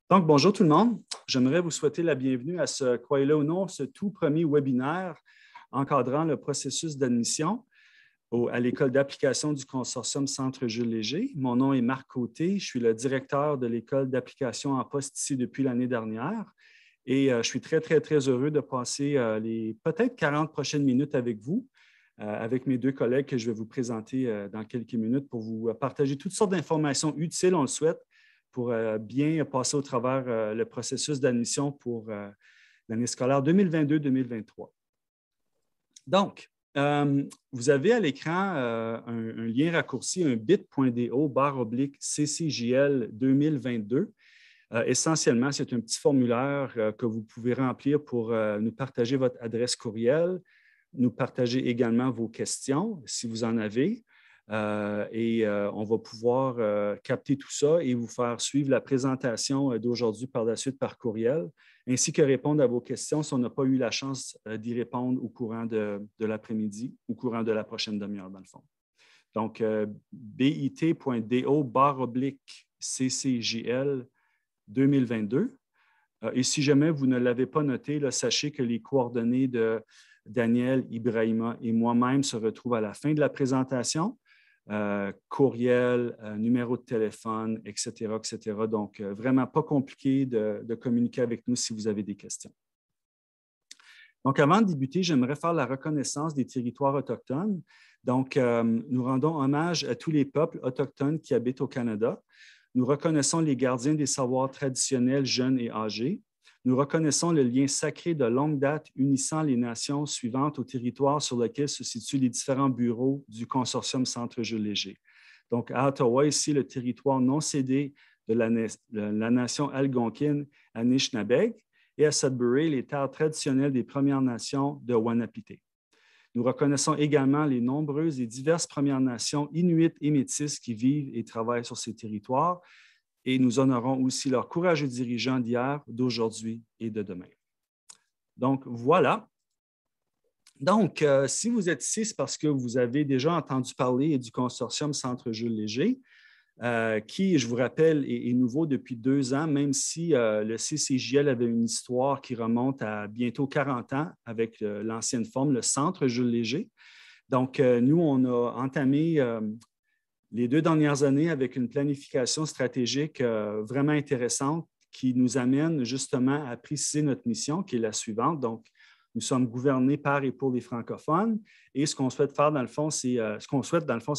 Donc, bonjour tout le monde. J'aimerais vous souhaiter la bienvenue à ce, croyez-le ou non, ce tout premier webinaire encadrant le processus d'admission à l'École d'application du consortium Centre Jules Léger. Mon nom est Marc Côté. Je suis le directeur de l'École d'application en poste ici depuis l'année dernière. Et je suis très, très, très heureux de passer les peut-être 40 prochaines minutes avec vous, avec mes deux collègues que je vais vous présenter dans quelques minutes pour vous partager toutes sortes d'informations utiles, on le souhaite, pour bien passer au travers le processus d'admission pour l'année scolaire 2022-2023. Donc, vous avez à l'écran un lien raccourci, un bit.do/CCJL 2022. Essentiellement, c'est un petit formulaire que vous pouvez remplir pour nous partager votre adresse courriel, nous partager également vos questions, si vous en avez. On va pouvoir capter tout ça et vous faire suivre la présentation d'aujourd'hui par la suite par courriel, ainsi que répondre à vos questions si on n'a pas eu la chance d'y répondre au courant de l'après-midi, au courant de la prochaine demi-heure, dans le fond. Donc, bit.do/CCJL 2022. Et si jamais vous ne l'avez pas noté, là, sachez que les coordonnées de Daniel, Ibrahima et moi-même se retrouvent à la fin de la présentation. Courriel, numéro de téléphone, etc., etc. Donc, vraiment pas compliqué de communiquer avec nous si vous avez des questions. Donc, avant de débuter, j'aimerais faire la reconnaissance des territoires autochtones. Donc, nous rendons hommage à tous les peuples autochtones qui habitent au Canada. Nous reconnaissons les gardiens des savoirs traditionnels jeunes et âgés. Nous reconnaissons le lien sacré de longue date unissant les nations suivantes au territoire sur lequel se situent les différents bureaux du consortium Centre Jules Léger. Donc, à Ottawa, ici, le territoire non cédé de la nation algonquine Anishinaabe et à Sudbury, les terres traditionnelles des Premières Nations de Wahnapité. Nous reconnaissons également les nombreuses et diverses Premières Nations inuites et métisses qui vivent et travaillent sur ces territoires. Et nous honorons aussi leurs courageux dirigeants d'hier, d'aujourd'hui et de demain. Donc, voilà. Donc, si vous êtes ici, c'est parce que vous avez déjà entendu parler du consortium Centre Jules Léger, qui, je vous rappelle, est nouveau depuis 2 ans, même si le CCJL avait une histoire qui remonte à bientôt 40 ans avec l'ancienne forme, le Centre Jules Léger. Donc, nous, on a entamé les 2 dernières années avec une planification stratégique vraiment intéressante qui nous amène justement à préciser notre mission, qui est la suivante. Donc, nous sommes gouvernés par et pour les francophones et ce qu'on souhaite faire dans le fond, c'est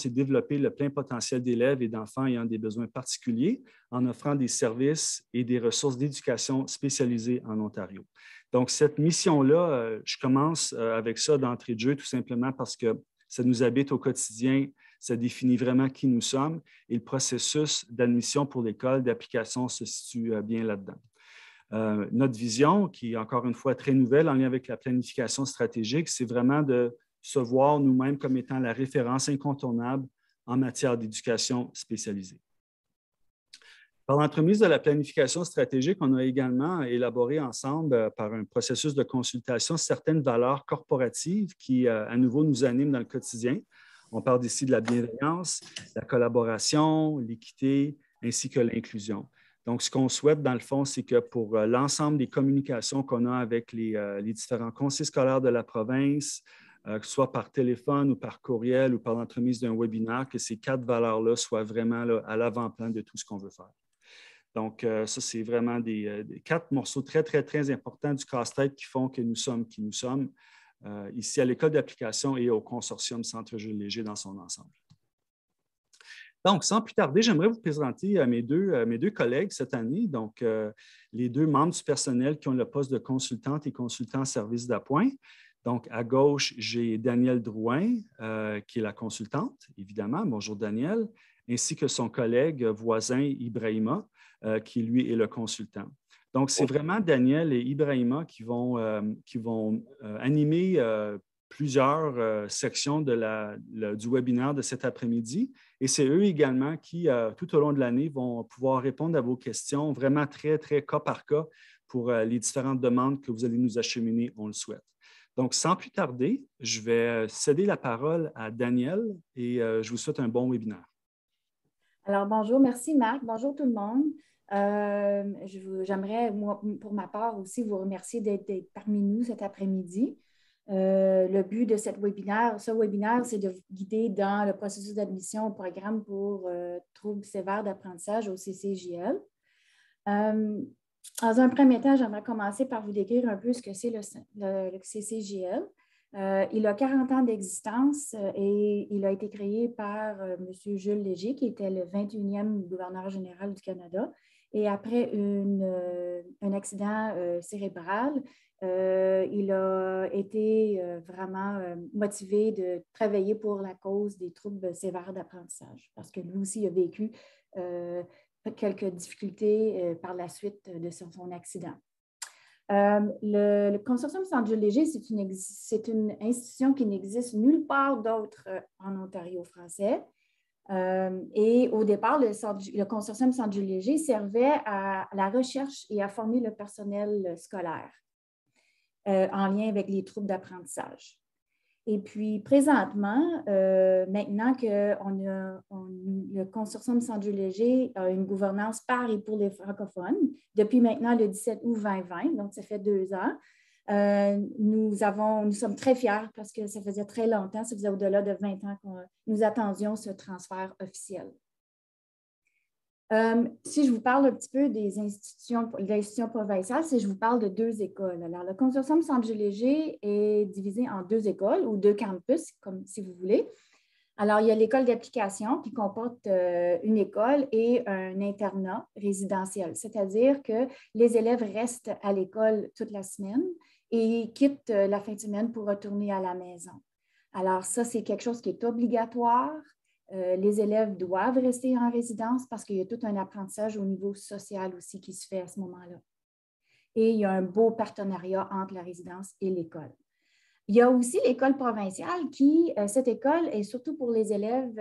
développer le plein potentiel d'élèves et d'enfants ayant des besoins particuliers en offrant des services et des ressources d'éducation spécialisées en Ontario. Donc, cette mission-là, je commence avec ça d'entrée de jeu tout simplement parce que ça nous habite au quotidien. Ça définit vraiment qui nous sommes et le processus d'admission pour l'école d'application se situe bien là-dedans. Notre vision, qui est encore une fois très nouvelle en lien avec la planification stratégique, c'est vraiment de se voir nous-mêmes comme étant la référence incontournable en matière d'éducation spécialisée. Par l'entremise de la planification stratégique, on a également élaboré ensemble, par un processus de consultation, certaines valeurs corporatives qui, à nouveau, nous animent dans le quotidien. On parle ici de la bienveillance, la collaboration, l'équité, ainsi que l'inclusion. Donc, ce qu'on souhaite, dans le fond, c'est que pour l'ensemble des communications qu'on a avec les différents conseils scolaires de la province, que ce soit par téléphone ou par courriel ou par l'entremise d'un webinaire, que ces 4 valeurs-là soient vraiment là, à l'avant-plan de tout ce qu'on veut faire. Donc, ça, c'est vraiment des 4 morceaux très, très, très importants du casse-tête qui font que nous sommes qui nous sommes ici à l'École d'application et au consortium Centre Jules Léger dans son ensemble. Donc, sans plus tarder, j'aimerais vous présenter mes deux collègues cette année, donc les 2 membres du personnel qui ont le poste de consultante et consultant en service d'appoint. Donc, à gauche, j'ai Daniel Drouin, qui est la consultante, évidemment. Bonjour, Daniel, ainsi que son collègue voisin, Ibrahima, qui, lui, est le consultant. Donc, c'est vraiment Daniel et Ibrahima qui vont animer plusieurs sections du webinaire de cet après-midi. Et c'est eux également qui, tout au long de l'année, vont pouvoir répondre à vos questions vraiment très, très cas par cas pour les différentes demandes que vous allez nous acheminer, on le souhaite. Donc, sans plus tarder, je vais céder la parole à Daniel et je vous souhaite un bon webinaire. Alors, bonjour, merci Marc. Bonjour tout le monde. J'aimerais, moi, pour ma part aussi, vous remercier d'être parmi nous cet après-midi. Le but de ce webinaire, c'est de vous guider dans le processus d'admission au programme pour troubles sévères d'apprentissage au CCJL. Dans un premier temps, j'aimerais commencer par vous décrire un peu ce que c'est le CCJL. Il a 40 ans d'existence et il a été créé par M. Jules Léger, qui était le 21e gouverneur général du Canada. Et après un accident cérébral, il a été vraiment motivé de travailler pour la cause des troubles sévères d'apprentissage, parce que lui aussi a vécu quelques difficultés par la suite de son accident. Le Consortium Centre Jules Léger, c'est une institution qui n'existe nulle part d'autre en Ontario français. Et au départ, le Consortium Centre Jules Léger servait à la recherche et à former le personnel scolaire en lien avec les troubles d'apprentissage. Et puis, présentement, maintenant que le Consortium Centre Jules Léger a une gouvernance par et pour les francophones, depuis maintenant le 17 août 2020, donc ça fait 2 ans, nous sommes très fiers parce que ça faisait très longtemps, ça faisait au-delà de 20 ans que nous attendions ce transfert officiel. Si je vous parle un petit peu des institutions provinciales, je vous parle de 2 écoles. Alors, le Consortium Centre Jules Léger est divisé en 2 écoles ou 2 campus, comme si vous voulez. Alors, il y a l'école d'application qui comporte une école et un internat résidentiel, c'est-à-dire que les élèves restent à l'école toute la semaine et quittent la fin de semaine pour retourner à la maison. Alors, ça, c'est quelque chose qui est obligatoire. Les élèves doivent rester en résidence parce qu'il y a tout un apprentissage au niveau social aussi qui se fait à ce moment-là. Et il y a un beau partenariat entre la résidence et l'école. Il y a aussi l'école provinciale cette école est surtout pour les élèves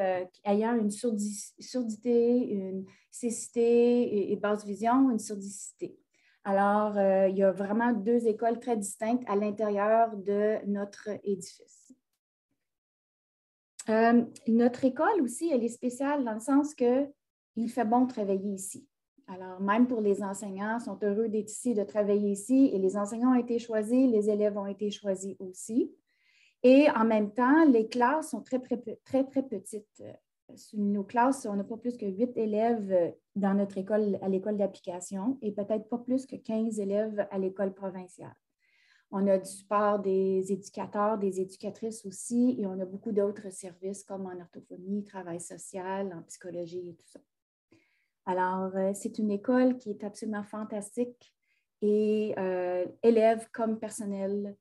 ayant une surdité, une cécité et basse vision, une surdicité. Alors, il y a vraiment 2 écoles très distinctes à l'intérieur de notre édifice. Notre école aussi, elle est spéciale dans le sens qu'il fait bon travailler ici. Alors, même pour les enseignants, ils sont heureux d'être ici, de travailler ici, et les enseignants ont été choisis, les élèves ont été choisis aussi. Et en même temps, les classes sont très, très, très, très petites. Nos classes, on n'a pas plus que 8 élèves dans notre école, à l'école d'application, et peut-être pas plus que 15 élèves à l'école provinciale. On a du support des éducateurs, des éducatrices aussi, et on a beaucoup d'autres services comme en orthophonie, travail social, en psychologie et tout ça. Alors, c'est une école qui est absolument fantastique et élèves comme personnel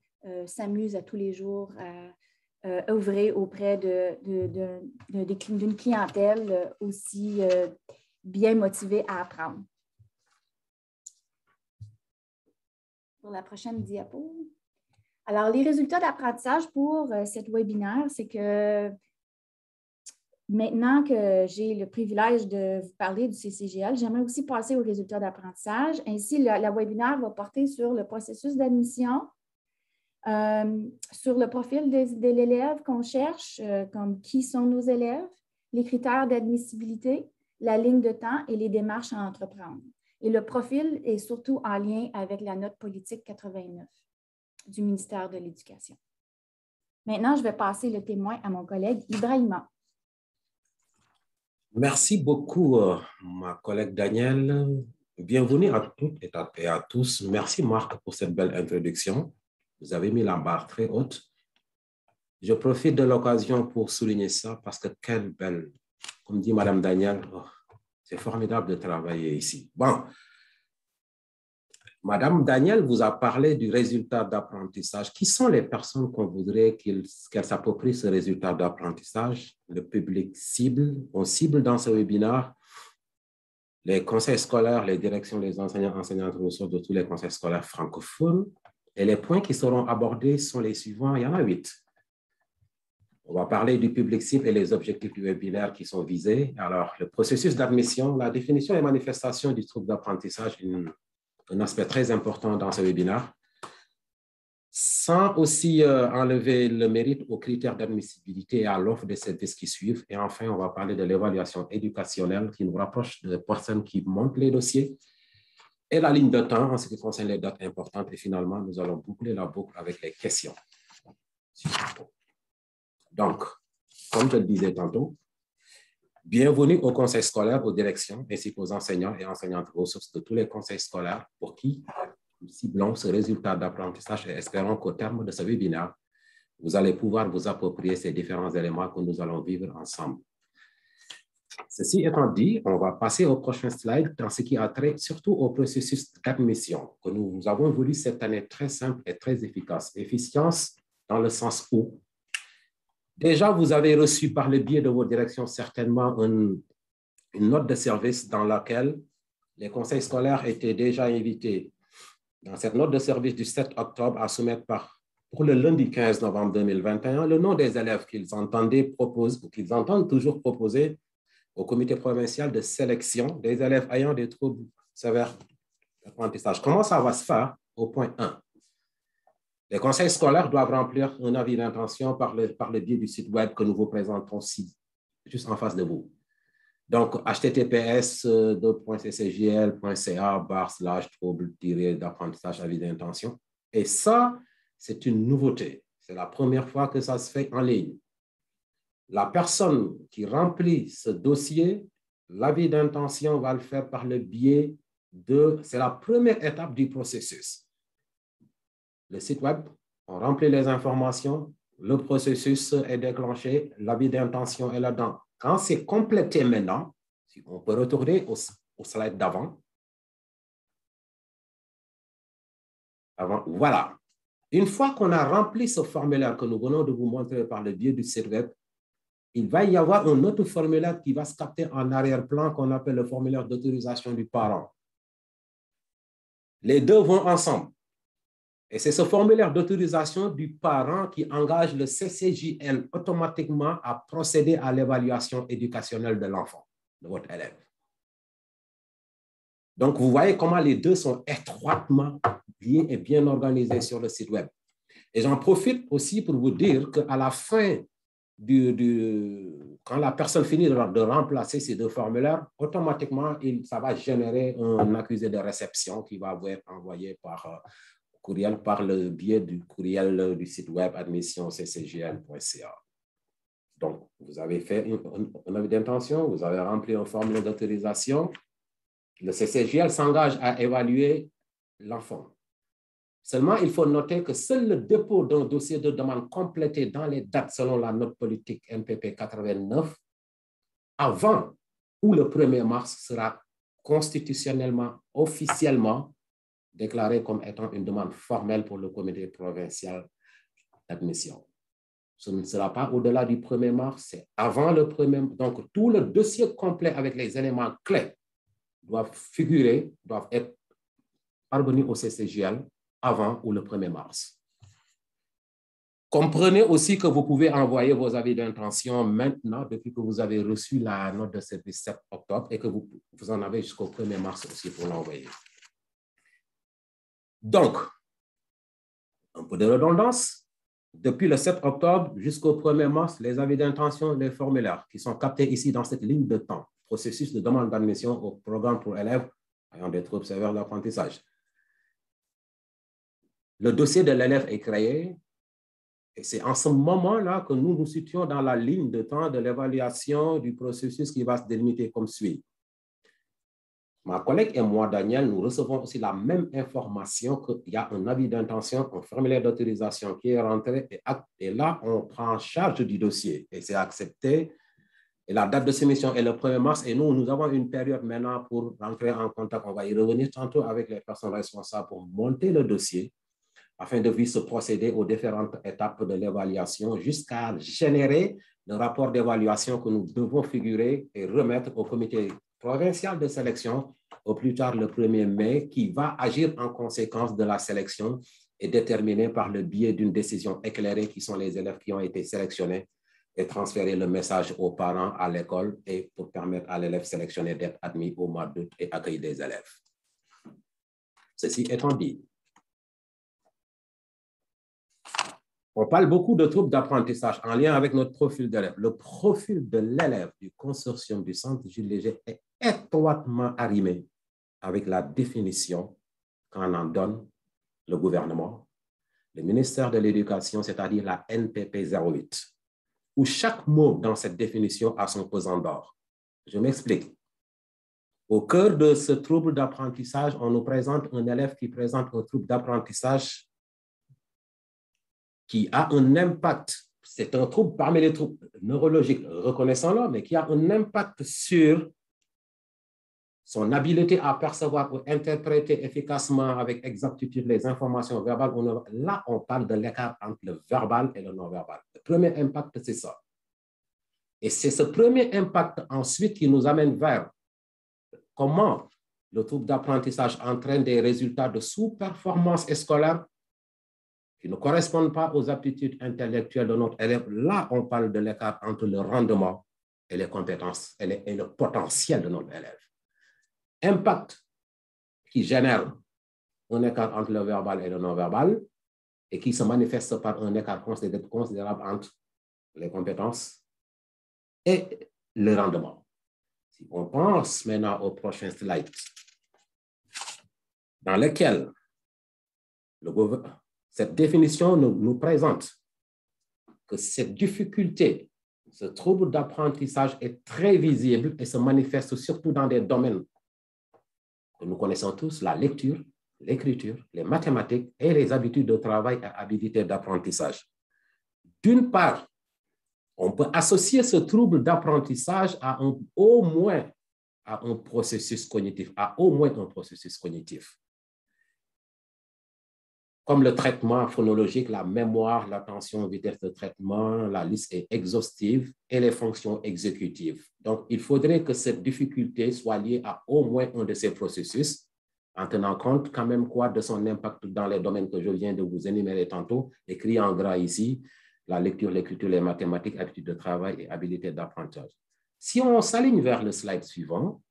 s'amusent à tous les jours à œuvrer auprès d'une clientèle aussi bien motivée à apprendre. Pour la prochaine diapo. Alors, les résultats d'apprentissage pour cet webinaire, c'est que maintenant que j'ai le privilège de vous parler du CCJL, j'aimerais aussi passer aux résultats d'apprentissage. Ainsi, le webinaire va porter sur le processus d'admission, sur le profil de l'élève qu'on cherche, comme qui sont nos élèves, les critères d'admissibilité, la ligne de temps et les démarches à entreprendre. Et le profil est surtout en lien avec la note politique 89 du ministère de l'Éducation. Maintenant, je vais passer le témoin à mon collègue Ibrahima. Merci beaucoup, ma collègue Danielle. Bienvenue à toutes et à tous. Merci, Marc, pour cette belle introduction. Vous avez mis la barre très haute. Je profite de l'occasion pour souligner ça parce que quelle belle, comme dit Madame Danielle, c'est formidable de travailler ici. Bon, Madame Danielle vous a parlé du résultat d'apprentissage. Qui sont les personnes qu'on voudrait qu'elles s'approprient ce résultat d'apprentissage? Le public cible, on cible dans ce webinaire les conseils scolaires, les directions des enseignants, enseignantes ressources de tous les conseils scolaires francophones. Et les points qui seront abordés sont les suivants. Il y en a 8. On va parler du public cible et les objectifs du webinaire qui sont visés. Alors, le processus d'admission, la définition et manifestation du trouble d'apprentissage, un aspect très important dans ce webinaire. sans aussi enlever le mérite aux critères d'admissibilité et à l'offre de services qui suivent. Et enfin, on va parler de l'évaluation éducationnelle qui nous rapproche de personnes qui montent les dossiers et la ligne de temps en ce qui concerne les dates importantes. Et finalement, nous allons boucler la boucle avec les questions. Donc, comme je le disais tantôt, bienvenue au conseil scolaire, aux directions, ainsi qu'aux enseignants et enseignantes ressources de tous les conseils scolaires pour qui nous ciblons ce résultat d'apprentissage et espérons qu'au terme de ce webinaire, vous allez pouvoir vous approprier ces différents éléments que nous allons vivre ensemble. Ceci étant dit, on va passer au prochain slide dans ce qui a trait surtout au processus d'admission que nous avons voulu cette année très simple et très efficace. Efficience dans le sens où déjà vous avez reçu par le biais de vos directions certainement une note de service dans laquelle les conseils scolaires étaient déjà invités dans cette note de service du 7 octobre à soumettre pour le lundi 15 novembre 2021 le nom des élèves qu'ils entendaient proposer ou qu'ils entendent toujours proposer au comité provincial de sélection des élèves ayant des troubles sévères d'apprentissage. Comment ça va se faire? Au point 1. Les conseils scolaires doivent remplir un avis d'intention par le biais du site web que nous vous présentons ici, juste en face de vous. Donc, https://ccjl.ca/trouble-d'apprentissage avis d'intention. Et ça, c'est une nouveauté. C'est la première fois que ça se fait en ligne. La personne qui remplit ce dossier, l'avis d'intention va le faire par le biais c'est la première étape du processus. Le site web, on remplit les informations, le processus est déclenché, l'avis d'intention est là-dedans. Quand c'est complété maintenant, on peut retourner au slide d'avant. Voilà. Une fois qu'on a rempli ce formulaire que nous venons de vous montrer par le biais du site web, il va y avoir un autre formulaire qui va se capter en arrière-plan qu'on appelle le formulaire d'autorisation du parent. Les deux vont ensemble. Et c'est ce formulaire d'autorisation du parent qui engage le CCJL automatiquement à procéder à l'évaluation éducationnelle de l'enfant, de votre élève. Donc, vous voyez comment les deux sont étroitement liés et bien organisés sur le site web. Et j'en profite aussi pour vous dire qu'à la fin quand la personne finit de remplacer ces deux formulaires, automatiquement, ça va générer un accusé de réception qui va être envoyé par courriel par le biais du courriel du site web admission.ccjl.ca. Donc, vous avez fait un avis d'intention, vous avez rempli un formulaire d'autorisation. Le CCJL s'engage à évaluer l'enfant. Seulement, il faut noter que seul le dépôt d'un dossier de demande complété dans les dates selon la note politique NPP 89, avant ou le 1er mars, sera constitutionnellement, officiellement déclaré comme étant une demande formelle pour le comité provincial d'admission. Ce ne sera pas au-delà du 1er mars, c'est avant le 1er mars. Donc, tout le dossier complet avec les éléments clés doivent être parvenus au CCJL avant ou le 1er mars. Comprenez aussi que vous pouvez envoyer vos avis d'intention maintenant, depuis que vous avez reçu la note de service 7 octobre et que vous en avez jusqu'au 1er mars aussi pour l'envoyer. Donc, un peu de redondance. Depuis le 7 octobre jusqu'au 1er mars, les avis d'intention, les formulaires qui sont captés ici dans cette ligne de temps, processus de demande d'admission au programme pour élèves ayant des troubles sévères d'apprentissage. Le dossier de l'élève est créé et c'est en ce moment-là que nous nous situons dans la ligne de temps de l'évaluation du processus qui va se délimiter comme suit. Ma collègue et moi, Daniel, nous recevons aussi la même information qu'il y a un avis d'intention, un formulaire d'autorisation qui est rentré et là, on prend en charge du dossier et c'est accepté. Et la date de soumission est le 1er mars et nous avons une période maintenant pour rentrer en contact. On va y revenir tantôt avec les personnes responsables pour monter le dossier afin de se procéder aux différentes étapes de l'évaluation jusqu'à générer le rapport d'évaluation que nous devons figurer et remettre au comité provincial de sélection au plus tard le 1er mai, qui va agir en conséquence de la sélection et déterminer par le biais d'une décision éclairée qui sont les élèves qui ont été sélectionnés et transférer le message aux parents à l'école et pour permettre à l'élève sélectionné d'être admis au mois d'août et accueillir des élèves. Ceci étant dit, On parle beaucoup de troubles d'apprentissage en lien avec notre profil d'élève. Le profil de l'élève du consortium du Centre Jules Léger est étroitement arrimé avec la définition qu'en en donne le gouvernement, le ministère de l'Éducation, c'est-à-dire la NPP 08, où chaque mot dans cette définition a son pesant d'or. Je m'explique. Au cœur de ce trouble d'apprentissage, on nous présente un élève qui présente un trouble d'apprentissage qui a un impact, c'est un trouble parmi les troubles neurologiques, reconnaissons-le, mais qui a un impact sur son habileté à percevoir ou interpréter efficacement avec exactitude les informations verbales ou non. Là, on parle de l'écart entre le verbal et le non-verbal. Le premier impact, c'est ça. Et c'est ce premier impact ensuite qui nous amène vers comment le trouble d'apprentissage entraîne des résultats de sous-performance scolaire qui ne correspondent pas aux aptitudes intellectuelles de notre élève. Là, on parle de l'écart entre le rendement et les compétences et le potentiel de notre élève. Impact qui génère un écart entre le verbal et le non-verbal et qui se manifeste par un écart considérable entre les compétences et le rendement. Si on pense maintenant au prochain slide, dans lequel cette définition nous présente que cette difficulté, ce trouble d'apprentissage est très visible et se manifeste surtout dans des domaines que nous connaissons tous, la lecture, l'écriture, les mathématiques et les habitudes de travail et habilités d'apprentissage. D'une part, on peut associer ce trouble d'apprentissage à au moins un processus cognitif, Comme le traitement phonologique, la mémoire, l'attention, vitesse de traitement, la liste est exhaustive et les fonctions exécutives. Donc, il faudrait que cette difficulté soit liée à au moins un de ces processus, en tenant compte quand même de son impact dans les domaines que je viens de vous énumérer tantôt, écrit en gras ici, la lecture, l'écriture, les mathématiques, habitudes de travail et habilités d'apprentissage. Si on s'aligne vers le slide suivant,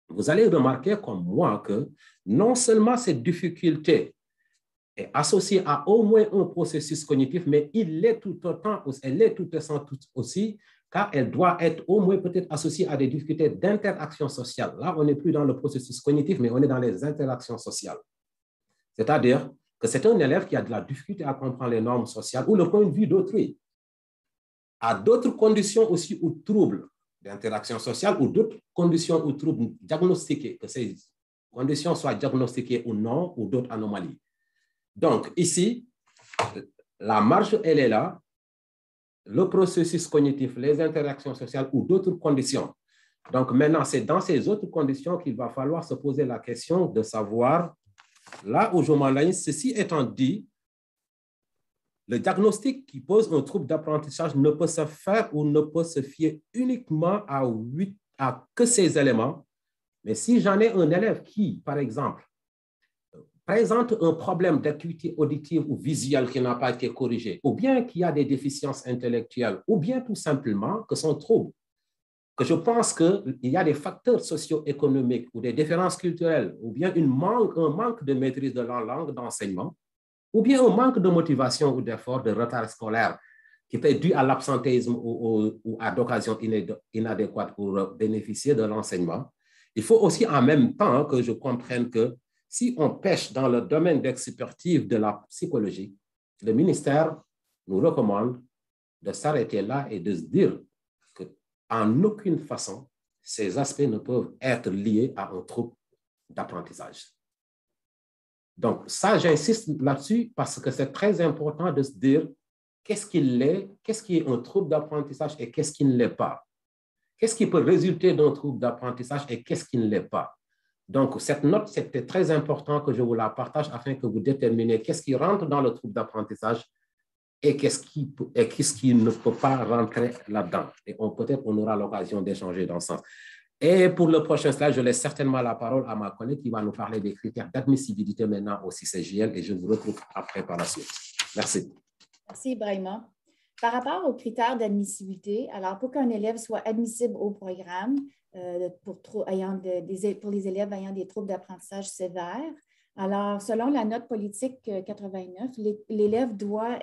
vous allez remarquer comme moi que non seulement cette difficulté est associée à au moins un processus cognitif, mais elle est tout autant aussi, car elle doit être au moins peut-être associée à des difficultés d'interaction sociale. Là, on n'est plus dans le processus cognitif, mais on est dans les interactions sociales. C'est-à-dire que c'est un élève qui a de la difficulté à comprendre les normes sociales ou le point de vue d'autrui. À d'autres conditions aussi ou troubles d'interaction sociale ou d'autres conditions ou troubles diagnostiqués, que ces conditions soient diagnostiquées ou non, ou d'autres anomalies. Donc, ici, la marge, elle est là. Le processus cognitif, les interactions sociales ou d'autres conditions. Donc, maintenant, c'est dans ces autres conditions qu'il va falloir se poser la question de savoir, là où je m'enligne, ceci étant dit, le diagnostic qui pose un trouble d'apprentissage ne peut se faire ou ne peut se fier uniquement à que ces éléments. Mais si j'en ai un élève qui, par exemple, présente un problème d'acuité auditive ou visuelle qui n'a pas été corrigé, ou bien qu'il y a des déficiences intellectuelles, ou bien tout simplement que son trouble, que je pense qu'il y a des facteurs socio-économiques ou des différences culturelles, ou bien un manque de maîtrise de la langue d'enseignement, ou bien un manque de motivation ou d'effort, de retard scolaire qui est dû à l'absentéisme ou à d'occasions inadéquates pour bénéficier de l'enseignement. Il faut aussi en même temps que je comprenne que si on pêche dans le domaine d'expertise de la psychologie, le ministère nous recommande de s'arrêter là et de se dire qu'en aucune façon, ces aspects ne peuvent être liés à un trouble d'apprentissage. Donc, ça, j'insiste là-dessus parce que c'est très important de se dire qu'est-ce qu'il est, qu'est-ce qui est un trouble d'apprentissage et qu'est-ce qui ne l'est pas. Qu'est-ce qui peut résulter d'un trouble d'apprentissage et qu'est-ce qui ne l'est pas. Donc, cette note, c'était très important que je vous la partage afin que vous déterminiez qu'est-ce qui rentre dans le trouble d'apprentissage et qu'est-ce qui ne peut pas rentrer là-dedans. Et peut-être on aura l'occasion d'échanger dans ce sens. Et pour le prochain slide, je laisse certainement la parole à ma collègue qui va nous parler des critères d'admissibilité maintenant au CCJL et je vous retrouve après par la suite. Merci. Merci, Ibrahima. Par rapport aux critères d'admissibilité, alors pour qu'un élève soit admissible au programme, pour les élèves ayant des troubles d'apprentissage sévères, Alors, selon la note politique 89, l'élève doit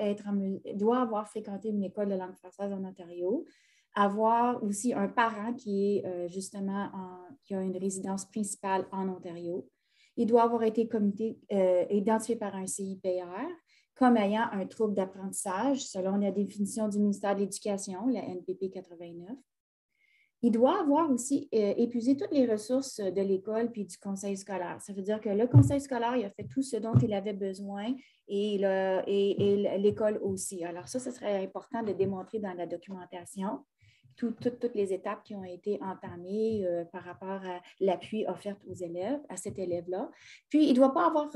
avoir fréquenté une école de langue française en Ontario, avoir aussi un parent qui est qui a une résidence principale en Ontario. Il doit avoir été identifié par un CIPR comme ayant un trouble d'apprentissage, selon la définition du ministère de l'Éducation, la NPP 89. Il doit avoir aussi épuisé toutes les ressources de l'école puis du conseil scolaire. Ça veut dire que le conseil scolaire, il a fait tout ce dont il avait besoin et l'école aussi. Alors ça, ce serait important de démontrer dans la documentation toutes les étapes qui ont été entamées par rapport à l'appui offert aux élèves, à cet élève-là. Puis, il ne doit pas avoir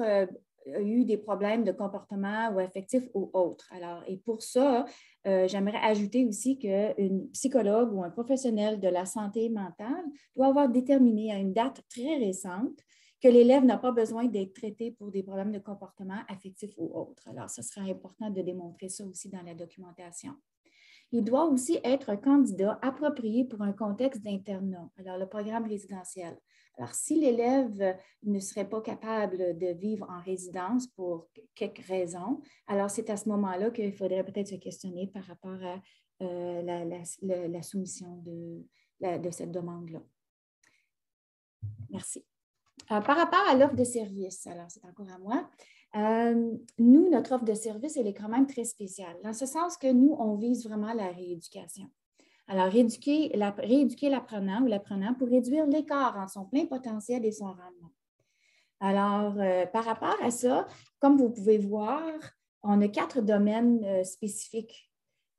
eu des problèmes de comportement ou affectifs ou autres. Alors, et pour ça, j'aimerais ajouter aussi qu'une psychologue ou un professionnel de la santé mentale doit avoir déterminé à une date très récente que l'élève n'a pas besoin d'être traité pour des problèmes de comportement affectifs ou autres. Alors, ce sera important de démontrer ça aussi dans la documentation. Il doit aussi être un candidat approprié pour un contexte d'internat, alors le programme résidentiel. Alors, si l'élève ne serait pas capable de vivre en résidence pour quelques raisons, alors c'est à ce moment-là qu'il faudrait peut-être se questionner par rapport à la soumission de cette demande-là. Merci. Par rapport à l'offre de service, alors c'est encore à moi. Nous, notre offre de service, elle est quand même très spéciale, dans ce sens que nous, on vise vraiment la rééducation. Alors, rééduquer l'apprenant ou l'apprenant pour réduire l'écart entre son plein potentiel et son rendement. Alors, par rapport à ça, comme vous pouvez voir, on a 4 domaines spécifiques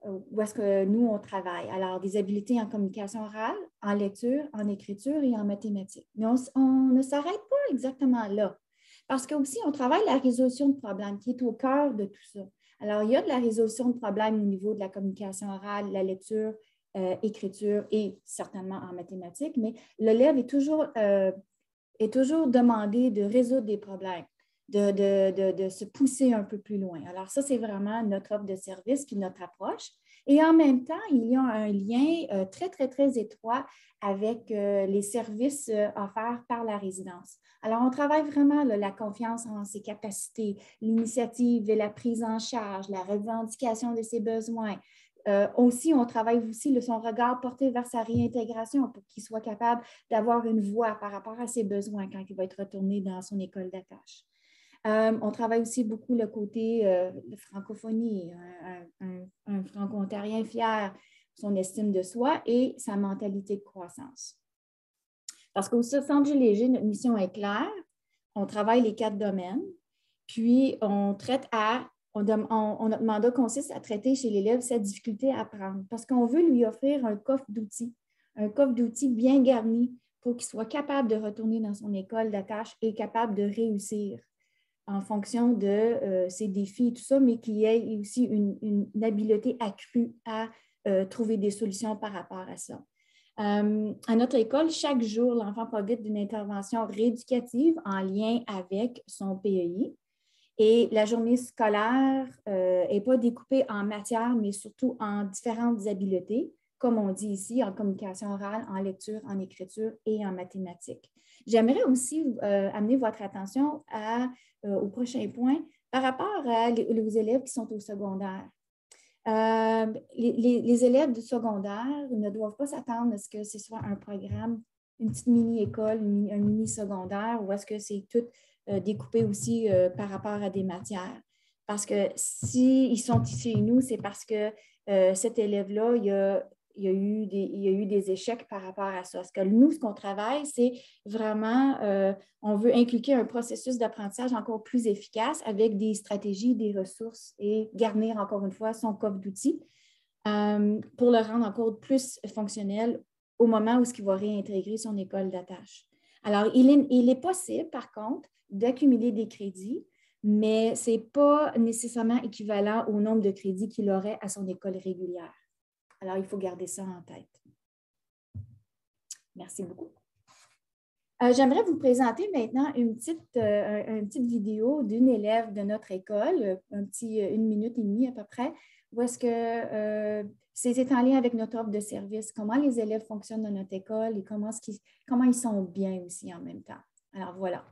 où est-ce que nous, on travaille. Alors, des habiletés en communication orale, en lecture, en écriture et en mathématiques. Mais on ne s'arrête pas exactement là. Parce qu'aussi, on travaille la résolution de problèmes qui est au cœur de tout ça. Alors, il y a de la résolution de problèmes au niveau de la communication orale, la lecture, écriture et certainement en mathématiques, mais l'élève est toujours demandé de résoudre des problèmes, de se pousser un peu plus loin. Alors, ça, c'est vraiment notre offre de service puis notre approche. Et en même temps, il y a un lien très, très, très étroit avec les services offerts par la résidence. Alors, on travaille vraiment la confiance en ses capacités, l'initiative et la prise en charge, la revendication de ses besoins. Aussi, on travaille aussi son regard porté vers sa réintégration pour qu'il soit capable d'avoir une voix par rapport à ses besoins quand il va être retourné dans son école d'attache. On travaille aussi beaucoup le côté de francophonie, un franco-ontarien fier, son estime de soi et sa mentalité de croissance. Parce qu'au Centre Jules Léger, notre mission est claire. On travaille les 4 domaines, puis on traite notre mandat consiste à traiter chez l'élève sa difficulté à apprendre parce qu'on veut lui offrir un coffre d'outils bien garni pour qu'il soit capable de retourner dans son école d'attache et capable de réussir en fonction de ses défis et tout ça, mais qu'il y ait aussi une habileté accrue à trouver des solutions par rapport à ça. À notre école, chaque jour, l'enfant profite d'une intervention rééducative en lien avec son PEI. Et la journée scolaire n'est pas découpée en matières, mais surtout en différentes habiletés, comme on dit ici, en communication orale, en lecture, en écriture et en mathématiques. J'aimerais aussi amener votre attention au prochain point par rapport aux élèves qui sont au secondaire. Les élèves du secondaire ne doivent pas s'attendre à ce que ce soit un programme, une petite mini-école, un mini-secondaire, ou est-ce que c'est tout découpé aussi par rapport à des matières. Parce que s'ils sont chez nous, c'est parce que cet élève-là, il y a eu des échecs par rapport à ça. Parce que nous, ce qu'on travaille, c'est vraiment, on veut inculquer un processus d'apprentissage encore plus efficace avec des stratégies, des ressources et garnir encore une fois son coffre d'outils pour le rendre encore plus fonctionnel au moment où il va réintégrer son école d'attache. Alors, il est possible, par contre, d'accumuler des crédits, mais ce n'est pas nécessairement équivalent au nombre de crédits qu'il aurait à son école régulière. Alors, il faut garder ça en tête. Merci beaucoup. J'aimerais vous présenter maintenant une petite vidéo d'une élève de notre école, 1 minute et demie à peu près, où est-ce que c'est en lien avec notre offre de service, comment les élèves fonctionnent dans notre école et comment ils sont bien aussi en même temps. Alors, voilà.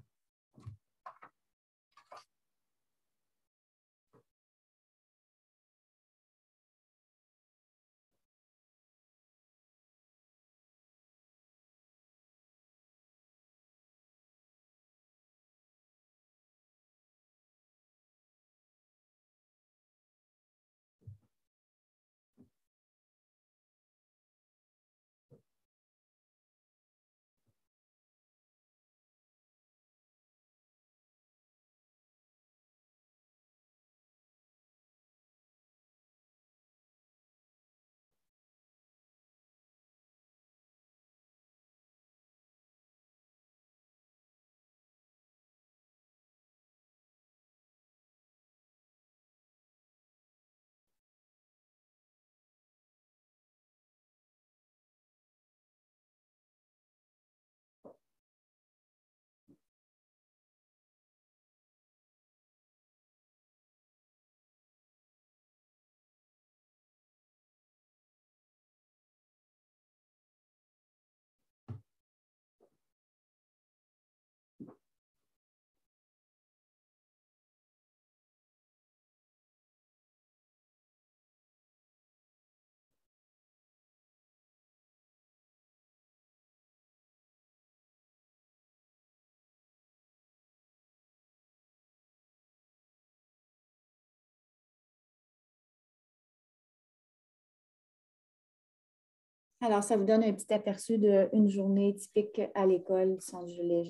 Alors, ça vous donne un petit aperçu d'une journée typique à l'école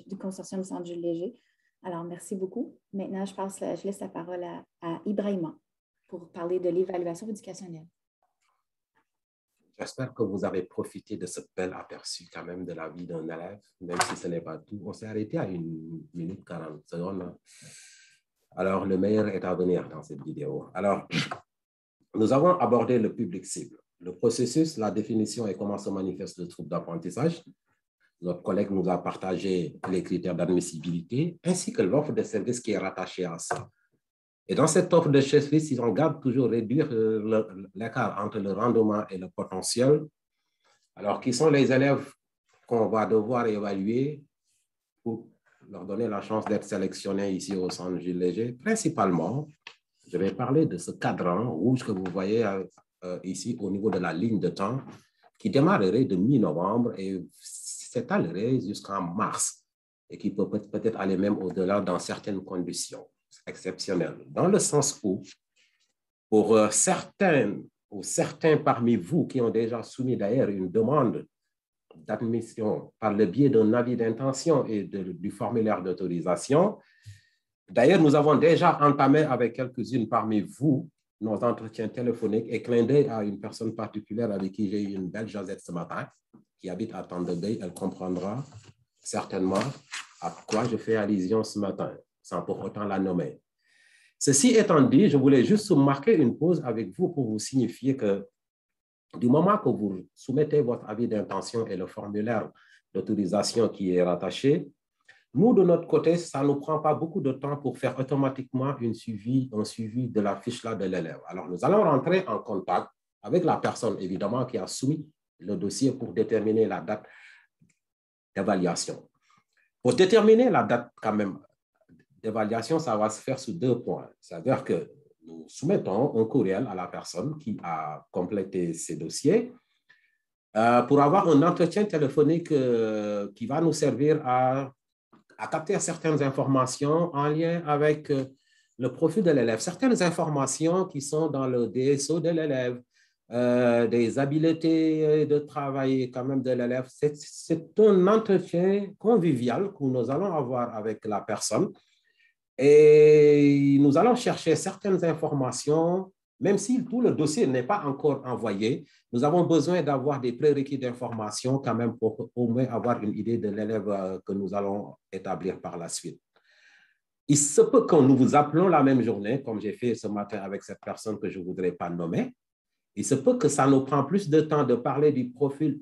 du consortium Centre Jules Léger. Alors, merci beaucoup. Maintenant, je laisse la parole à Ibrahima pour parler de l'évaluation éducationnelle. J'espère que vous avez profité de ce bel aperçu quand même de la vie d'un élève, même si ce n'est pas tout. On s'est arrêté à 1 minute 40 secondes. Alors, le meilleur est à venir dans cette vidéo. Alors, nous avons abordé le public cible, le processus, la définition et comment se manifeste le trouble d'apprentissage. Notre collègue nous a partagé les critères d'admissibilité ainsi que l'offre de services qui est rattachée à ça. Et dans cette offre de checklist, ils regardent toujours réduire l'écart entre le rendement et le potentiel. Alors, qui sont les élèves qu'on va devoir évaluer pour leur donner la chance d'être sélectionnés ici au Centre Jules Léger? Principalement, je vais parler de ce cadran rouge que vous voyez ici au niveau de la ligne de temps qui démarrerait de mi-novembre et s'étalerait jusqu'en mars et qui peut peut-être aller même au-delà dans certaines conditions exceptionnelles. Dans le sens où, pour certains parmi vous qui ont déjà soumis d'ailleurs une demande d'admission par le biais d'un avis d'intention et du formulaire d'autorisation, d'ailleurs, nous avons déjà entamé avec quelques-unes parmi vous nos entretiens téléphoniques et clin d'œil à une personne particulière avec qui j'ai eu une belle jasette ce matin, qui habite à Tandebey. Elle comprendra certainement à quoi je fais allusion ce matin, sans pour autant la nommer. Ceci étant dit, je voulais juste marquer une pause avec vous pour vous signifier que du moment que vous soumettez votre avis d'intention et le formulaire d'autorisation qui est rattaché, nous, de notre côté, ça ne nous prend pas beaucoup de temps pour faire automatiquement un suivi de la fiche-là de l'élève. Alors, nous allons rentrer en contact avec la personne, évidemment, qui a soumis le dossier pour déterminer la date d'évaluation. Pour déterminer la date, quand même, d'évaluation, ça va se faire sous 2 points. C'est-à-dire que nous soumettons un courriel à la personne qui a complété ces dossiers pour avoir un entretien téléphonique qui va nous servir à capter certaines informations en lien avec le profil de l'élève. Certaines informations qui sont dans le DSO de l'élève, des habiletés de travail quand même de l'élève. C'est un entretien convivial que nous allons avoir avec la personne et nous allons chercher certaines informations, même si tout le dossier n'est pas encore envoyé. Nous avons besoin d'avoir des prérequis d'information quand même pour au moins avoir une idée de l'élève que nous allons établir par la suite. Il se peut que nous vous appelons la même journée, comme j'ai fait ce matin avec cette personne que je ne voudrais pas nommer. Il se peut que ça nous prend plus de temps de parler du profil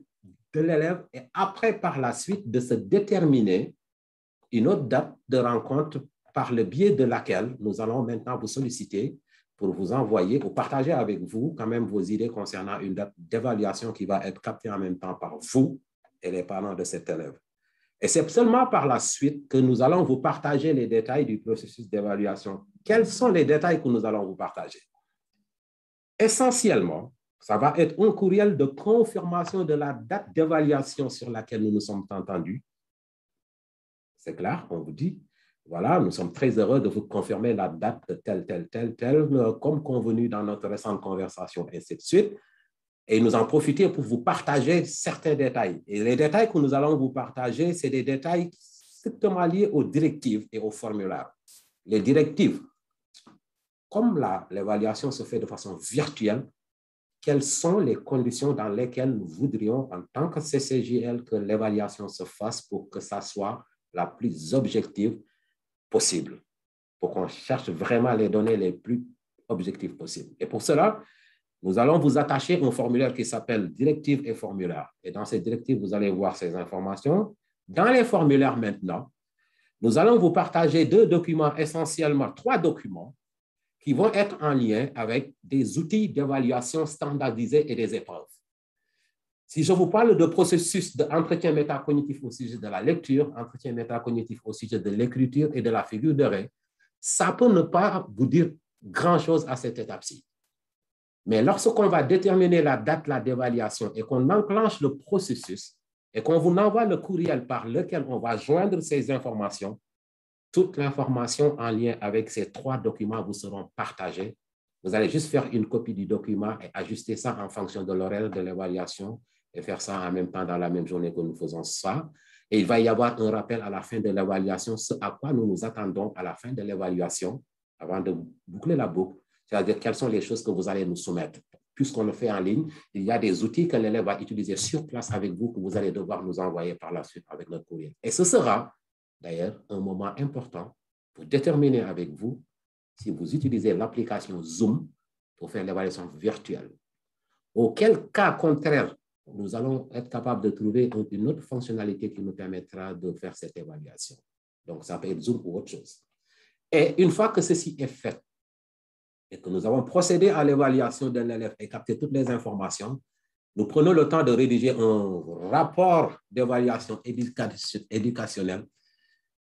de l'élève et après, par la suite, de se déterminer une autre date de rencontre par le biais de laquelle nous allons maintenant vous solliciter pour vous envoyer ou partager avec vous quand même vos idées concernant une date d'évaluation qui va être captée en même temps par vous et les parents de cet élève. Et c'est seulement par la suite que nous allons vous partager les détails du processus d'évaluation. Quels sont les détails que nous allons vous partager? Essentiellement, ça va être un courriel de confirmation de la date d'évaluation sur laquelle nous nous sommes entendus. C'est clair, on vous dit, voilà, nous sommes très heureux de vous confirmer la date de telle, comme convenu dans notre récente conversation, et ainsi de suite. Et nous en profiter pour vous partager certains détails. Et les détails que nous allons vous partager, c'est des détails strictement liés aux directives et aux formulaires. Les directives, comme l'évaluation se fait de façon virtuelle, quelles sont les conditions dans lesquelles nous voudrions, en tant que CCJL, que l'évaluation se fasse pour que ça soit la plus objective possible, pour qu'on cherche vraiment les données les plus objectives possibles. Et pour cela, nous allons vous attacher un formulaire qui s'appelle directives et formulaires. Et dans ces directives, vous allez voir ces informations. Dans les formulaires maintenant, nous allons vous partager 2 documents, essentiellement 3 documents, qui vont être en lien avec des outils d'évaluation standardisés et des épreuves. Si je vous parle de processus d'entretien métacognitif au sujet de la lecture, entretien métacognitif au sujet de l'écriture et de la figure de raie, ça peut ne pas vous dire grand-chose à cette étape-ci. Mais lorsqu'on va déterminer la date d'évaluation et qu'on enclenche le processus et qu'on vous envoie le courriel par lequel on va joindre ces informations, toute l'information en lien avec ces 3 documents vous seront partagés. Vous allez juste faire une copie du document et ajuster ça en fonction de l'horaire de l'évaluation et faire ça en même temps dans la même journée que nous faisons ça. Et il va y avoir un rappel à la fin de l'évaluation, ce à quoi nous nous attendons à la fin de l'évaluation, avant de boucler la boucle, c'est-à-dire quelles sont les choses que vous allez nous soumettre. Puisqu'on le fait en ligne, il y a des outils que l'élève va utiliser sur place avec vous, que vous allez devoir nous envoyer par la suite avec notre courriel. Et ce sera d'ailleurs un moment important pour déterminer avec vous si vous utilisez l'application Zoom pour faire l'évaluation virtuelle. Auquel cas contraire, nous allons être capables de trouver une autre fonctionnalité qui nous permettra de faire cette évaluation. Donc, ça peut être Zoom ou autre chose. Et une fois que ceci est fait et que nous avons procédé à l'évaluation d'un élève et capté toutes les informations, nous prenons le temps de rédiger un rapport d'évaluation éducationnelle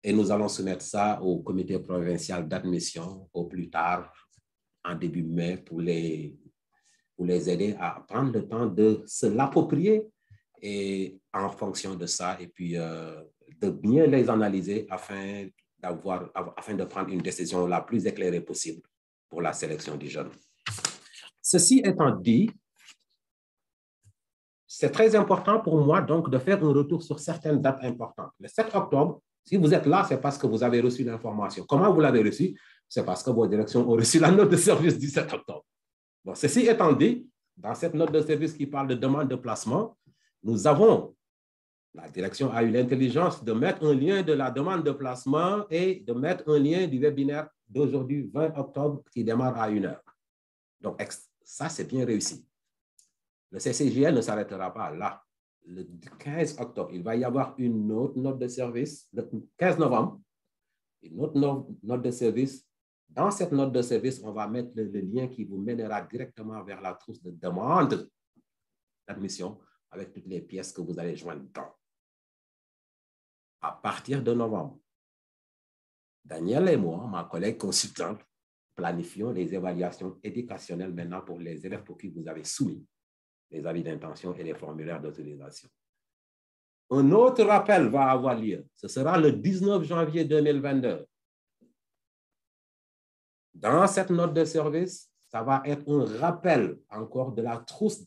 et nous allons soumettre ça au comité provincial d'admission au plus tard en début mai pour les aider à prendre le temps de se l'approprier et en fonction de ça, et puis de bien les analyser afin de prendre une décision la plus éclairée possible pour la sélection des jeunes. Ceci étant dit, c'est très important pour moi donc de faire un retour sur certaines dates importantes. Le 7 octobre, si vous êtes là, c'est parce que vous avez reçu l'information. Comment vous l'avez reçu? C'est parce que vos directions ont reçu la note de service du 7 octobre. Bon, ceci étant dit, dans cette note de service qui parle de demande de placement, la direction a eu l'intelligence de mettre un lien de la demande de placement et de mettre un lien du webinaire d'aujourd'hui, 20 octobre, qui démarre à 1h. Donc, ça, c'est bien réussi. Le CCJL ne s'arrêtera pas là. Le 15 octobre, il va y avoir une autre note de service, le 15 novembre, une autre note de service. Dans cette note de service, on va mettre le lien qui vous mènera directement vers la trousse de demande d'admission avec toutes les pièces que vous allez joindre dedans. À partir de novembre, Daniel et moi, ma collègue consultante, planifions les évaluations éducationnelles maintenant pour les élèves pour qui vous avez soumis les avis d'intention et les formulaires d'autorisation. Un autre rappel va avoir lieu. Ce sera le 19 janvier 2022. Dans cette note de service, ça va être un rappel encore de la trousse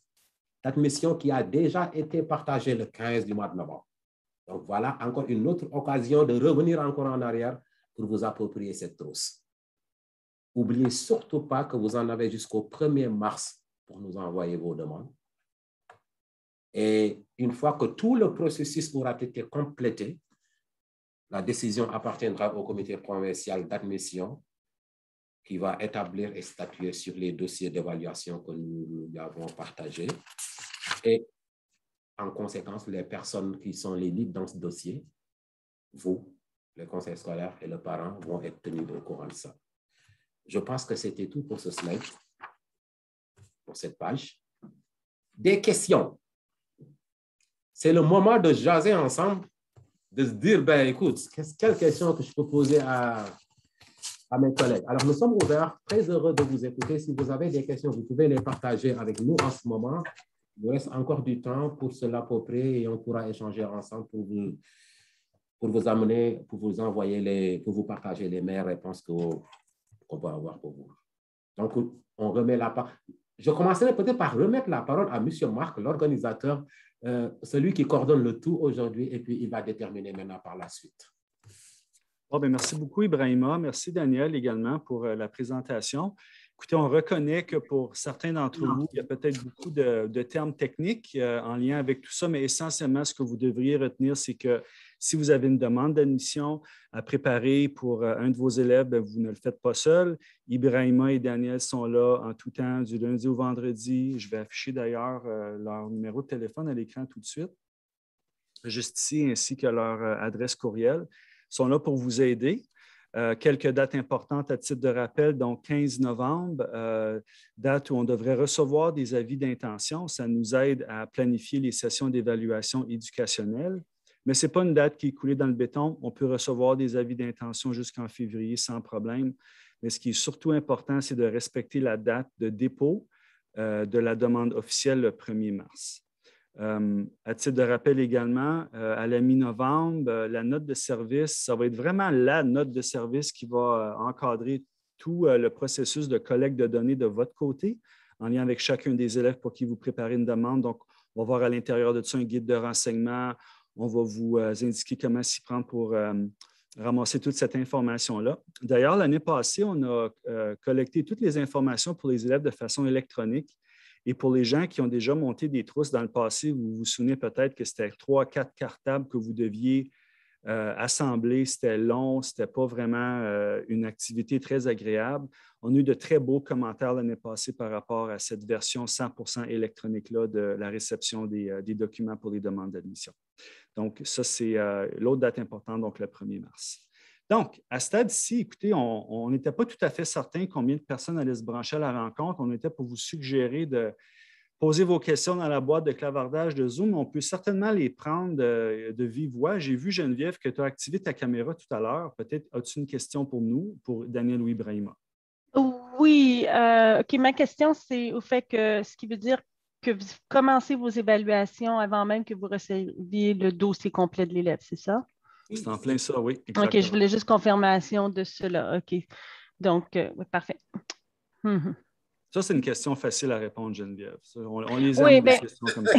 d'admission qui a déjà été partagée le 15 du mois de novembre. Donc voilà encore une autre occasion de revenir encore en arrière pour vous approprier cette trousse. N'oubliez surtout pas que vous en avez jusqu'au 1er mars pour nous envoyer vos demandes. Et une fois que tout le processus aura été complété, la décision appartiendra au comité provincial d'admission qui va établir et statuer sur les dossiers d'évaluation que nous avons partagés. Et en conséquence, les personnes qui sont les leads dans ce dossier, vous, le conseil scolaire et le parent, vont être tenus au courant de ça. Je pense que c'était tout pour ce slide, pour cette page. Des questions. C'est le moment de jaser ensemble, de se dire, ben écoute, quelle question que je peux poser à mes collègues. Alors, nous sommes ouverts, très heureux de vous écouter. Si vous avez des questions, vous pouvez les partager avec nous en ce moment. Il nous reste encore du temps pour se l'approprier et on pourra échanger ensemble pour vous amener, pour vous envoyer pour vous partager les meilleures réponses qu'on va avoir pour vous. Donc, on remet la parole. Je commencerai peut-être par remettre la parole à M. Marc, l'organisateur, celui qui coordonne le tout aujourd'hui, et puis il va déterminer maintenant par la suite. Oh, bien, merci beaucoup, Ibrahima. Merci, Daniel, également, pour la présentation. Écoutez, on reconnaît que pour certains d'entre vous, il y a peut-être beaucoup de termes techniques en lien avec tout ça, mais essentiellement, ce que vous devriez retenir, c'est que si vous avez une demande d'admission à préparer pour un de vos élèves, bien, vous ne le faites pas seul. Ibrahima et Daniel sont là en tout temps, du lundi au vendredi. Je vais afficher d'ailleurs leur numéro de téléphone à l'écran tout de suite, juste ici, ainsi que leur adresse courriel. Ils sont là pour vous aider. Quelques dates importantes à titre de rappel, donc 15 novembre, date où on devrait recevoir des avis d'intention. Ça nous aide à planifier les sessions d'évaluation éducationnelle, mais ce n'est pas une date qui est coulée dans le béton. On peut recevoir des avis d'intention jusqu'en février sans problème, mais ce qui est surtout important, c'est de respecter la date de dépôt de la demande officielle le 1er mars. À titre de rappel également, à la mi-novembre, la note de service, ça va être vraiment la note de service qui va encadrer tout le processus de collecte de données de votre côté, en lien avec chacun des élèves pour qui vous préparez une demande. Donc, On va voir à l'intérieur de ça un guide de renseignement. On va vous indiquer comment s'y prendre pour ramasser toute cette information-là. D'ailleurs, l'année passée, on a collecté toutes les informations pour les élèves de façon électronique. Et pour les gens qui ont déjà monté des trousses dans le passé, vous vous souvenez peut-être que c'était 3 à 4 cartables que vous deviez assembler. C'était long, ce n'était pas vraiment une activité très agréable. On a eu de très beaux commentaires l'année passée par rapport à cette version 100% électronique-là de la réception des documents pour les demandes d'admission. Donc, ça, c'est l'autre date importante, donc le 1er mars. Donc, à ce stade-ci, écoutez, on n'était pas tout à fait certain combien de personnes allaient se brancher à la rencontre. On était pour vous suggérer de poser vos questions dans la boîte de clavardage de Zoom. On peut certainement les prendre de vive voix. J'ai vu, Geneviève, que tu as activé ta caméra tout à l'heure. Peut-être as-tu une question pour nous, pour Daniel ou Ibrahima? Oui, OK. Ma question, c'est au fait que ce qui veut dire que vous commencez vos évaluations avant même que vous receviez le dossier complet de l'élève, c'est ça? C'est en plein ça, oui. Exactement. OK, je voulais juste confirmation de cela. OK. Donc, oui, parfait. Ça, c'est une question facile à répondre, Geneviève. Ça, on les aime, Oui, des questions comme ça.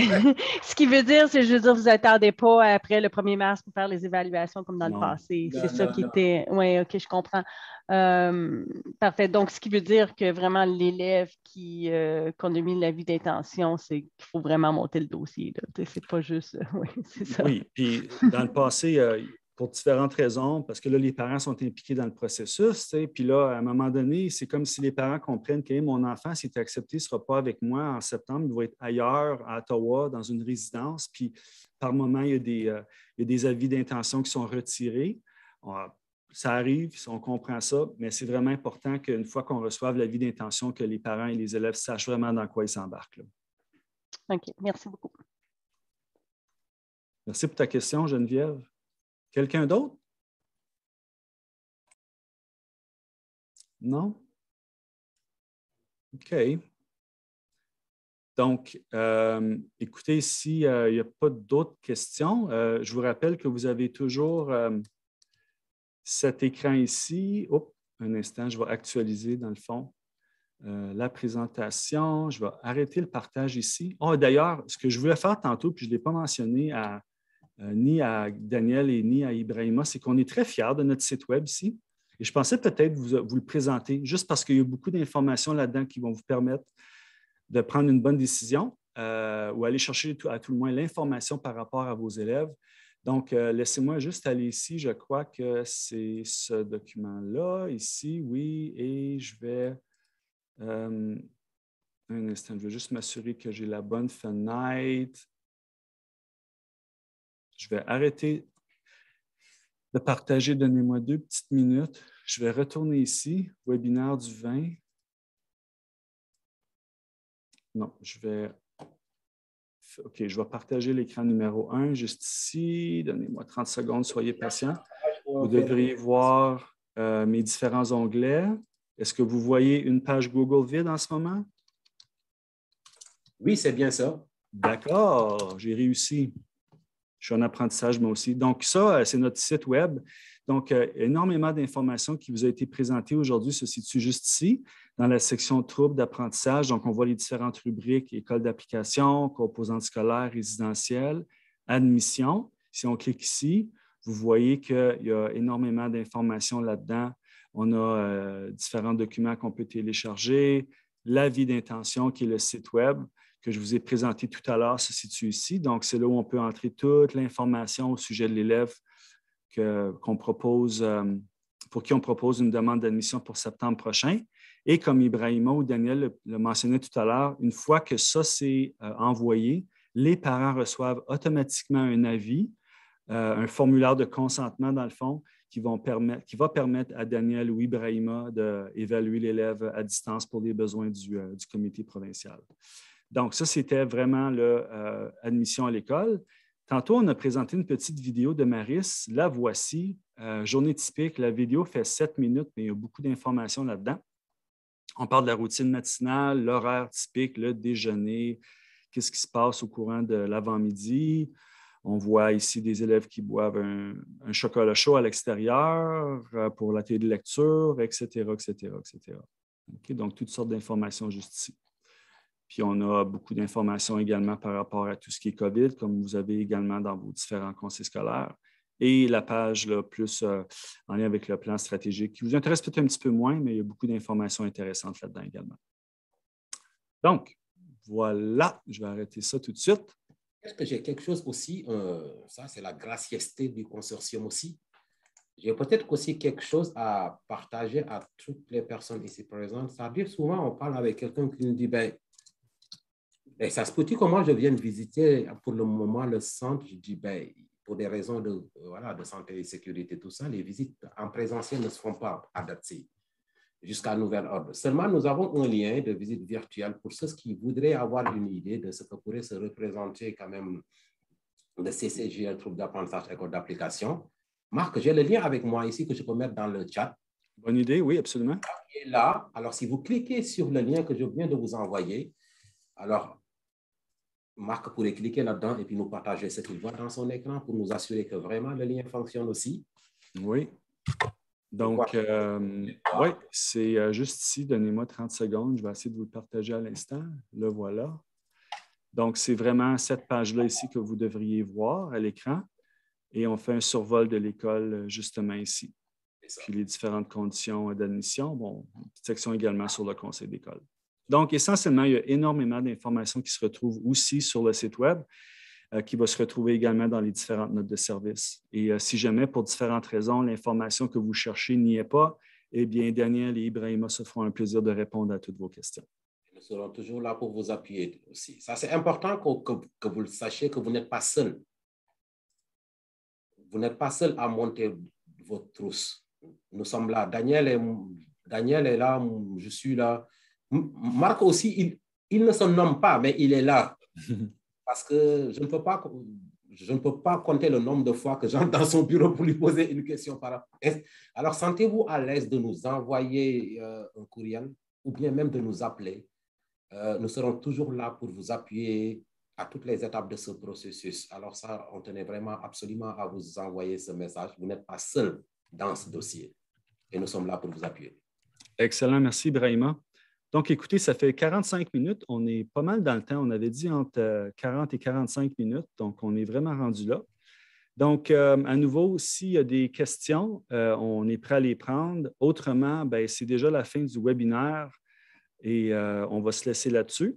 Ce qui veut dire, c'est, je veux dire, vous n'attendez pas après le 1er mars pour faire les évaluations comme dans le passé. C'est ça qui était... Oui, OK, je comprends. Parfait. Donc, ce qui veut dire que vraiment l'élève qu'on a mis l'avis d'intention, c'est qu'il faut vraiment monter le dossier. C'est pas juste... Oui, c'est ça. Oui, puis dans le passé, pour différentes raisons, parce que là, les parents sont impliqués dans le processus, puis là, à un moment donné, c'est comme si les parents comprennent que mon enfant, s'il est accepté, ne sera pas avec moi en septembre, il va être ailleurs, à Ottawa, dans une résidence, puis par moment, il y a des avis d'intention qui sont retirés. Ça arrive, on comprend ça, mais c'est vraiment important qu'une fois qu'on reçoive l'avis d'intention, que les parents et les élèves sachent vraiment dans quoi ils s'embarquent. OK, merci beaucoup. Merci pour ta question, Geneviève. Quelqu'un d'autre? Non? OK. Donc, écoutez, s'il n'y a pas d'autres questions, je vous rappelle que vous avez toujours cet écran ici. Oh, un instant, je vais actualiser dans le fond la présentation. Je vais arrêter le partage ici. Oh, d'ailleurs, ce que je voulais faire tantôt, puis je ne l'ai pas mentionné ni à Daniel et ni à Ibrahima, c'est qu'on est très fiers de notre site Web ici. Et je pensais peut-être vous le présenter, juste parce qu'il y a beaucoup d'informations là-dedans qui vont vous permettre de prendre une bonne décision ou aller chercher à tout le moins l'information par rapport à vos élèves. Donc, laissez-moi juste aller ici. Je crois que c'est ce document-là, ici, oui, et je vais... un instant, je vais juste m'assurer que j'ai la bonne fenêtre. Je vais arrêter de partager. Donnez-moi 2 petites minutes. Je vais retourner ici, webinaire du 20. Non, OK, je vais partager l'écran numéro 1 juste ici. Donnez-moi 30 secondes, soyez patients. Vous devriez voir mes différents onglets. Est-ce que vous voyez une page Google vide en ce moment? Oui, c'est bien ça. D'accord, j'ai réussi. Je suis en apprentissage, moi aussi. Donc, ça, c'est notre site Web. Donc, énormément d'informations qui vous ont été présentées aujourd'hui se situent juste ici, dans la section troubles d'apprentissage. Donc, on voit les différentes rubriques, école d'application, composantes scolaires, résidentielles, admission. Si on clique ici, vous voyez qu'il y a énormément d'informations là-dedans. On a différents documents qu'on peut télécharger, l'avis d'intention qui est le site Web que je vous ai présenté tout à l'heure se situe ici. Donc, c'est là où on peut entrer toute l'information au sujet de l'élève qu'on propose, pour qui on propose une demande d'admission pour septembre prochain. Et comme Ibrahima ou Daniel le mentionnait tout à l'heure, une fois que ça s'est envoyé, les parents reçoivent automatiquement un avis, un formulaire de consentement dans le fond, qui va permettre à Daniel ou Ibrahima d'évaluer l'élève à distance pour les besoins du comité provincial. Donc, ça, c'était vraiment l'admission à l'école. Tantôt, on a présenté une petite vidéo de Maris. La voici. Journée typique. La vidéo fait 7 minutes, mais il y a beaucoup d'informations là-dedans. On parle de la routine matinale, l'horaire typique, le déjeuner, qu'est-ce qui se passe au courant de l'avant-midi. On voit ici des élèves qui boivent un chocolat chaud à l'extérieur pour l'atelier de lecture, etc., etc., etc. Okay? Donc, toutes sortes d'informations juste ici. Puis on a beaucoup d'informations également par rapport à tout ce qui est COVID, comme vous avez également dans vos différents conseils scolaires. Et la page là, plus en lien avec le plan stratégique, qui vous intéresse peut-être un petit peu moins, mais il y a beaucoup d'informations intéressantes là-dedans également. Donc, voilà, je vais arrêter ça tout de suite. Est-ce que j'ai quelque chose aussi, ça c'est la gracieuseté du consortium aussi. J'ai peut-être aussi quelque chose à partager à toutes les personnes ici présentes. C'est-à-dire souvent on parle avec quelqu'un qui nous dit, ben, ça se peut-tu que moi je vienne visiter pour le moment le centre, je dis, ben, pour des raisons de santé et sécurité, tout ça, les visites en présentiel ne se font pas adaptées jusqu'à nouvel ordre. Seulement, nous avons un lien de visite virtuelle pour ceux qui voudraient avoir une idée de ce que pourrait se représenter quand même le CCJL, trouble d'apprentissage, école d'application. Marc, j'ai le lien avec moi ici que je peux mettre dans le chat. Bonne idée, oui, absolument. Et là, alors si vous cliquez sur le lien que je viens de vous envoyer, alors Marc pourrait cliquer là-dedans et puis nous partager ce qu'il voit dans son écran pour nous assurer que vraiment le lien fonctionne aussi. Oui. Donc, oui, c'est juste ici. Donnez-moi 30 secondes. Je vais essayer de vous le partager à l'instant. Le voilà. Donc, c'est vraiment cette page-là ici que vous devriez voir à l'écran. Et on fait un survol de l'école justement ici. Puis les différentes conditions d'admission. Bon, une petite section également sur le conseil d'école. Donc, essentiellement, il y a énormément d'informations qui se retrouvent aussi sur le site Web, qui va se retrouver également dans les différentes notes de service. Et si jamais, pour différentes raisons, l'information que vous cherchez n'y est pas, eh bien, Daniel et Ibrahima se feront un plaisir de répondre à toutes vos questions. Nous serons toujours là pour vous appuyer aussi. Ça, c'est important que vous le sachiez, que vous n'êtes pas seul. Vous n'êtes pas seul à monter votre trousse. Nous sommes là. Daniel est là, je suis là. Marc aussi, il ne se nomme pas, mais il est là. Parce que je ne peux pas compter le nombre de fois que j'entre dans son bureau pour lui poser une question. Alors, sentez-vous à l'aise de nous envoyer un courriel ou bien même de nous appeler. Nous serons toujours là pour vous appuyer à toutes les étapes de ce processus. Alors ça, on tenait vraiment absolument à vous envoyer ce message. Vous n'êtes pas seul dans ce dossier et nous sommes là pour vous appuyer. Excellent, merci Ibrahima. Donc, écoutez, ça fait 45 minutes. On est pas mal dans le temps. On avait dit entre 40 et 45 minutes. Donc, on est vraiment rendu là. Donc, à nouveau, s'il y a des questions, on est prêt à les prendre. Autrement, c'est déjà la fin du webinaire et on va se laisser là-dessus.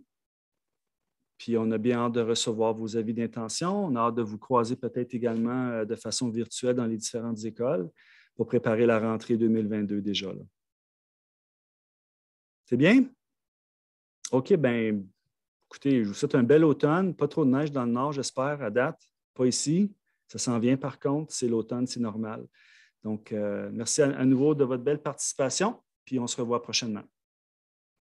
Puis, on a bien hâte de recevoir vos avis d'intention. On a hâte de vous croiser peut-être également de façon virtuelle dans les différentes écoles pour préparer la rentrée 2022 déjà. Là. C'est bien? OK, bien, écoutez, je vous souhaite un bel automne. Pas trop de neige dans le nord, j'espère, à date. Pas ici. Ça s'en vient, par contre. C'est l'automne, c'est normal. Donc, merci à nouveau de votre belle participation. Puis, on se revoit prochainement.